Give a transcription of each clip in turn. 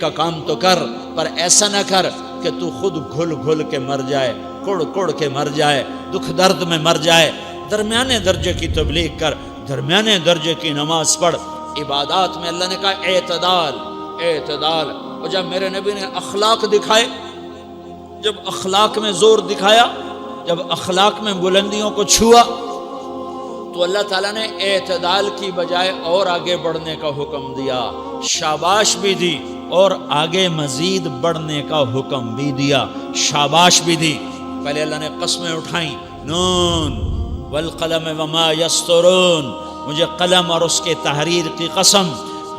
کا کام تو کر، پر ایسا نہ کر کہ تو خود گھل گھل کے مر جائے، کڑ کڑ کے مر جائے، دکھ درد میں مر جائے۔ درمیانے درجے کی تبلیغ کر، درمیانے درجے کی نماز پڑھ۔ عبادات میں اللہ نے کہا اعتدال، اعتدال۔ اور جب میرے نبی نے اخلاق دکھائے، جب اخلاق میں زور دکھایا، جب اخلاق میں بلندیوں کو چھوا، تو اللہ تعالیٰ نے اعتدال کی بجائے اور آگے بڑھنے کا حکم دیا، شاباش بھی دی اور آگے مزید بڑھنے کا حکم بھی دیا، شاباش بھی دی۔ پہلے اللہ نے قسمیں اٹھائیں، نون والقلم وما یسطرون، مجھے قلم اور اس کے تحریر کی قسم،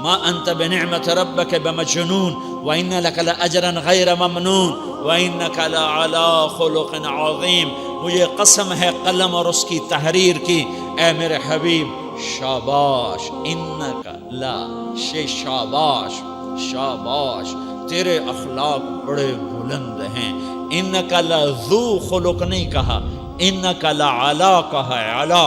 ما انت بنعمت ربک بمجنون وان لک لاجرا غیر ممنون وانک لعلی خلق عظیم، مجھے قسم ہے قلم اور اس کی تحریر کی، اے میرے حبیب شاباش، انک لا شاباش، شاباش، تیرے اخلاق بڑے بلند ہیں۔ انک لذو خلق نہیں کہا، انک لعلی کہا ہے، علا،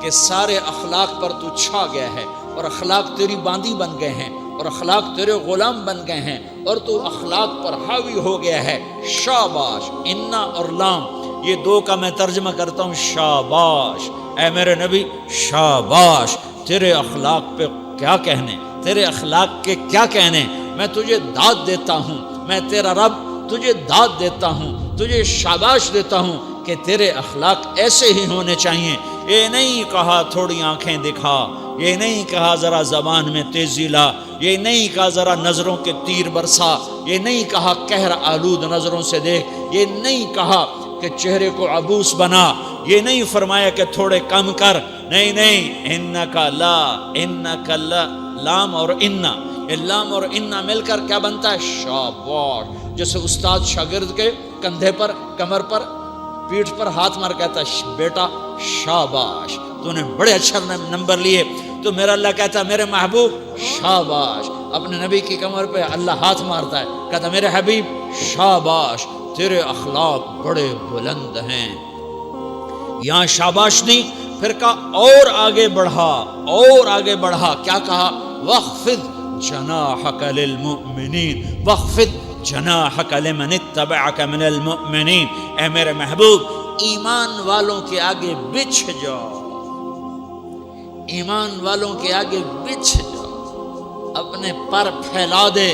کہ سارے اخلاق پر تو چھا گیا ہے، اور اخلاق تیری باندی بن گئے ہیں، اور اخلاق تیرے غلام بن گئے ہیں، اور تو اخلاق پر حاوی ہو گیا ہے۔ شاباش، انا اور لام، یہ دو کا میں ترجمہ کرتا ہوں شاباش، اے میرے نبی شاباش، تیرے اخلاق پہ کیا کہنے، تیرے اخلاق کے کیا کہنے، میں تجھے داد دیتا ہوں، میں تیرا رب تجھے داد دیتا ہوں، تجھے شاباش دیتا ہوں کہ تیرے اخلاق ایسے ہی ہونے چاہیے۔ یہ نہیں کہا تھوڑی آنکھیں دکھا، یہ نہیں کہا ذرا زبان میں تیزی لا، یہ نہیں کہا ذرا نظروں کے تیر برسا، یہ نہیں کہا قہر آلود نظروں سے دیکھ، یہ نہیں کہا کہ چہرے کو عبوس بنا، یہ نہیں فرمایا کہ تھوڑے کم کر، نہیں نہیں، انکا لا، انکا لا، لام اور انا، یہ لام اور انا مل کر کیا بنتا ہے؟ شاباش۔ جیسے استاد شاگرد کے کندھے پر، کمر پر، پیٹھ پر ہاتھ مار کہتا ہے بیٹا شاباش، تو نے بڑے اچھا نمبر لیے، تو میرا اللہ کہتا ہے میرے محبوب شاباش۔ اپنے نبی کی کمر پہ اللہ ہاتھ مارتا ہے، کہتا میرے حبیب شاباش، تیرے اخلاق بڑے بلند ہیں۔ یہاں شاباش نہیں، پھر کہا اور آگے بڑھا، اور آگے بڑھا، کیا کہا؟ وَاخْفِضْ جَنَاحَكَ لِلْمُؤْمِنِينَ وَاخْفِضْ جَنَاحَكَ لِمَنِ اتَّبَعَكَ مِنَ الْمُؤْمِنِينَ، اے میرے محبوب ایمان والوں کے آگے بچھ جاؤ، ایمان والوں کے آگے بچھ جاؤ، اپنے پر پھیلا دے۔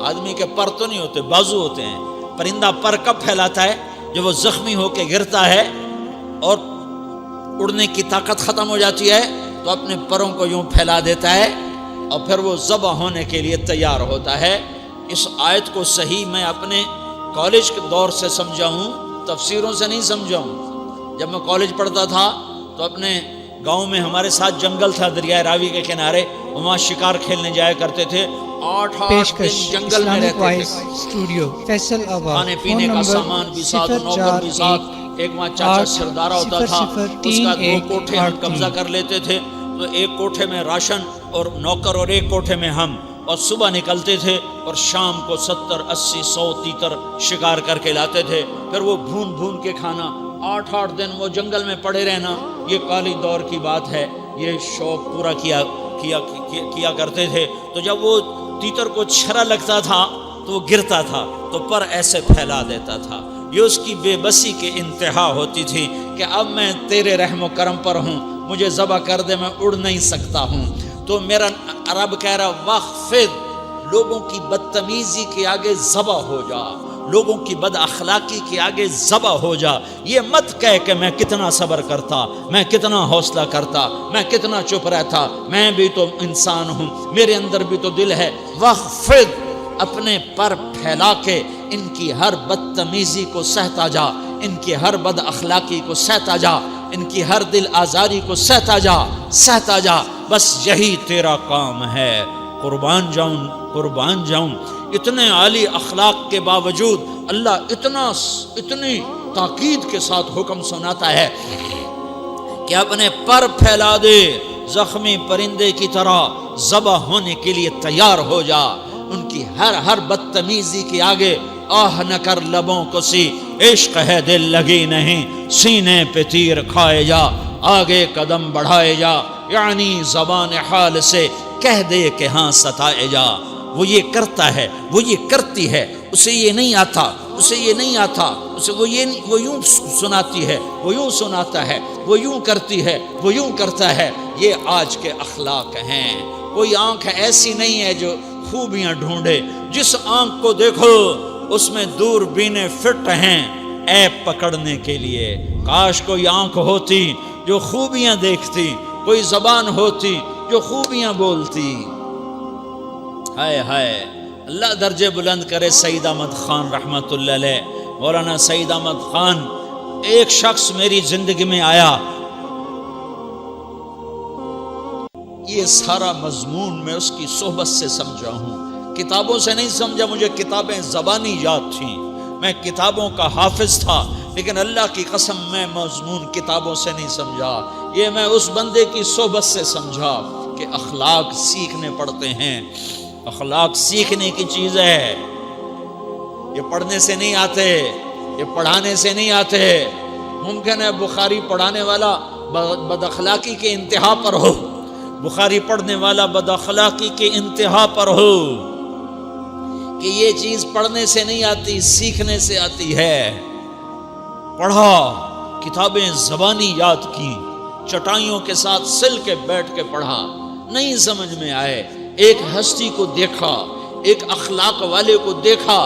آدمی کے پر تو نہیں ہوتے، بازو ہوتے ہیں۔ پرندہ پر کب پھیلاتا ہے؟ جب وہ زخمی ہو کے گرتا ہے اور اڑنے کی طاقت ختم ہو جاتی ہے تو اپنے پروں کو یوں پھیلا دیتا ہے اور پھر وہ ذبح ہونے کے لیے تیار ہوتا ہے۔ اس آیت کو صحیح میں اپنے کالج کے دور سے سمجھا ہوں، تفسیروں سے نہیں سمجھا ہوں۔ جب میں کالج پڑھتا تھا تو اپنے گاؤں میں ہمارے ساتھ جنگل تھا دریائے راوی کے کنارے، وہاں شکار کھیلنے جایا کرتے تھے، 8 دن جنگل میں رہتے تھے، کھانے پینے کا سامان بھی ساتھ، نوکر بھی ساتھ۔ ایک وہاں چاچا سردارہ ہوتا تھا، اس کا 2 کوٹھے ہم قبضہ کر لیتے تھے، تو ایک کوٹھے میں راشن اور نوکر اور ایک کوٹھے میں ہم، اور صبح نکلتے تھے اور شام کو 70 80 100 تیتر شکار کر کے لاتے تھے، پھر وہ بھون بھون کے کھانا، 8 دن وہ جنگل میں پڑے رہنا۔ یہ کالی دور کی بات ہے، یہ شوق پورا کیا کرتے تھے۔ تو جب وہ تیتر کو چھرا لگتا تھا تو وہ گرتا تھا تو پر ایسے پھیلا دیتا تھا۔ یہ اس کی بے بسی کی انتہا ہوتی تھی کہ اب میں تیرے رحم و کرم پر ہوں، مجھے ذبح کر دے، میں اڑ نہیں سکتا ہوں۔ تو میرا رب کہہ رہا وَاخْفِضْ، لوگوں کی بدتمیزی کے آگے ذبح ہو جا، لوگوں کی بد اخلاقی کے آگے ذبح ہو جا۔ یہ مت کہہ کہ میں کتنا صبر کرتا، میں کتنا حوصلہ کرتا، میں کتنا چپ رہتا، میں بھی تو انسان ہوں، میرے اندر بھی تو دل ہے۔ وَاخْفِضْ، اپنے پر پھیلا کے ان کی ہر بدتمیزی کو سہتا جا، ان کی ہر بد اخلاقی کو سہتا جا، ان کی ہر دل آزاری کو سہتا جا، سہتا جا، بس یہی تیرا کام ہے۔ قربان جاؤں اتنے عالی اخلاق کے باوجود اللہ اتنی تاکید کے ساتھ حکم سناتا ہے کہ اپنے پر پھیلا دے، زخمی پرندے کی طرح ذبح ہونے کے لیے تیار ہو جا۔ ان کی ہر بدتمیزی کے آگے آہ نہ کر لبوں کو سی، عشق ہے دل لگی نہیں، سینے پہ تیر کھائے جا، آگے قدم بڑھائے جا، یعنی زبان حال سے کہہ دے کہ ہاں ستائے جا، وہ یہ کرتا ہے، وہ یہ کرتی ہے، اسے یہ نہیں آتا، اسے یہ نہیں آتا، اسے وہ یوں سناتی ہے، وہ یوں سناتا ہے، وہ یوں کرتی ہے، وہ یوں کرتا ہے۔ یہ آج کے اخلاق ہیں۔ کوئی آنکھ ایسی نہیں ہے جو خوبیاں ڈھونڈے، جس آنکھ کو دیکھو اس میں دوربینیں فٹ ہیں عیب پکڑنے کے لیے۔ کاش کوئی آنکھ ہوتی جو خوبیاں دیکھتی، کوئی زبان ہوتی جو خوبیاں بولتی۔ ہائے ہائے، اللہ درجے بلند کرے سعید احمد خان رحمۃ اللہ علیہ۔ مولانا سعید احمد خان، ایک شخص میری زندگی میں آیا، یہ سارا مضمون میں اس کی صحبت سے سمجھا ہوں، کتابوں سے نہیں سمجھا۔ مجھے کتابیں زبانی یاد تھیں، میں کتابوں کا حافظ تھا، لیکن اللہ کی قسم میں مضمون کتابوں سے نہیں سمجھا، یہ میں اس بندے کی صحبت سے سمجھا کہ اخلاق سیکھنے پڑتے ہیں۔ اخلاق سیکھنے کی چیز ہے، یہ پڑھنے سے نہیں آتے، یہ پڑھانے سے نہیں آتے۔ ممکن ہے بخاری پڑھانے والا بد اخلاقی کے انتہا پر ہو، بخاری پڑھنے والا بد اخلاقی کے انتہا پر ہو، کہ یہ چیز پڑھنے سے نہیں آتی، سیکھنے سے آتی ہے۔ پڑھا، کتابیں زبانی یاد کی، چٹائیوں کے ساتھ سل کے بیٹھ کے پڑھا، نہیں سمجھ میں آئے، ایک ہستی کو دیکھا، ایک اخلاق والے کو دیکھا،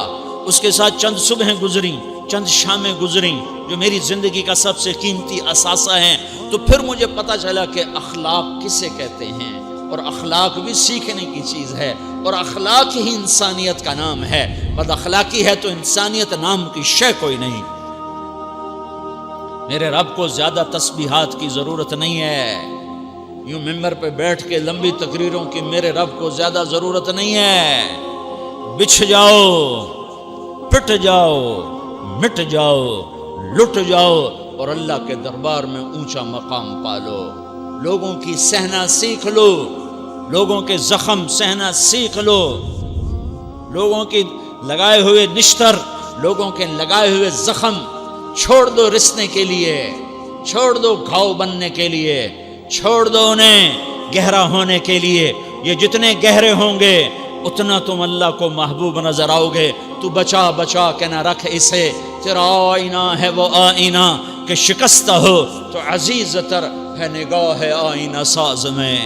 اس کے ساتھ چند صبحیں گزریں، چند شامیں گزریں جو میری زندگی کا سب سے قیمتی اثاثہ ہیں، تو پھر مجھے پتہ چلا کہ اخلاق کسے کہتے ہیں، اور اخلاق بھی سیکھنے کی چیز ہے، اور اخلاق ہی انسانیت کا نام ہے۔ بد اخلاقی ہے تو انسانیت نام کی شے کوئی نہیں۔ میرے رب کو زیادہ تسبیحات کی ضرورت نہیں ہے، یوں ممبر پہ بیٹھ کے لمبی تقریروں کی میرے رب کو زیادہ ضرورت نہیں ہے۔ بچھ جاؤ، پٹ جاؤ، مٹ جاؤ، لٹ جاؤ، اور اللہ کے دربار میں اونچا مقام پالو۔ لوگوں کی سہنا سیکھ لو، لوگوں کے زخم سہنا سیکھ لو، لوگوں کی لگائے ہوئے نشتر، لوگوں کے لگائے ہوئے زخم چھوڑ دو رسنے کے لیے، چھوڑ دو گھاؤ بننے کے لیے، چھوڑ دو انہیں گہرا ہونے کے لیے۔ یہ جتنے گہرے ہوں گے اتنا تم اللہ کو محبوب نظر آؤ گے۔ تو بچا بچا کے نہ رکھ اسے، تیرا آئینہ ہے وہ آئینہ کہ شکستہ ہو تو عزیز تر ہے نگاہ آئینہ ساز میں۔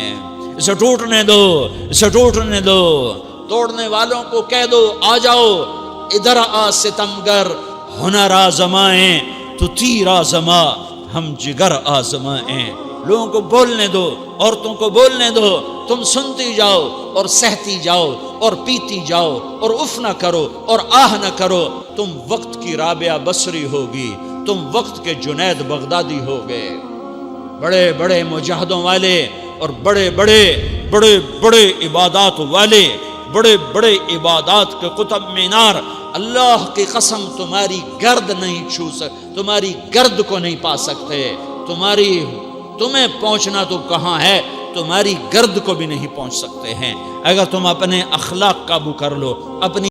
اسے ٹوٹنے دو، اسے ٹوٹنے دو، توڑنے والوں کو کہہ دو آ جاؤ ادھر آ ستمگر، ہنر آزمائیں تو تیر آزما، ہم جگر آزمائیں۔ لوگوں کو بولنے دو، عورتوں کو بولنے دو، تم سنتی جاؤ اور سہتی جاؤ اور پیتی جاؤ اور اف نہ کرو اور آہ نہ کرو۔ تم وقت کی رابعہ بصری ہوگی، تم وقت کے جنید بغدادی ہوگے۔ بڑے بڑے مجاہدوں والے اور بڑے بڑے بڑے بڑے عبادات والے، بڑے بڑے عبادات کے قطب مینار، اللہ کی قسم تمہاری گرد نہیں چھو سکتے، تمہاری گرد کو نہیں پا سکتے۔ تمہیں پہنچنا تو کہاں ہے، تمہاری گرد کو بھی نہیں پہنچ سکتے ہیں۔ اگر تم اپنے اخلاق قابو کر لو، اپنی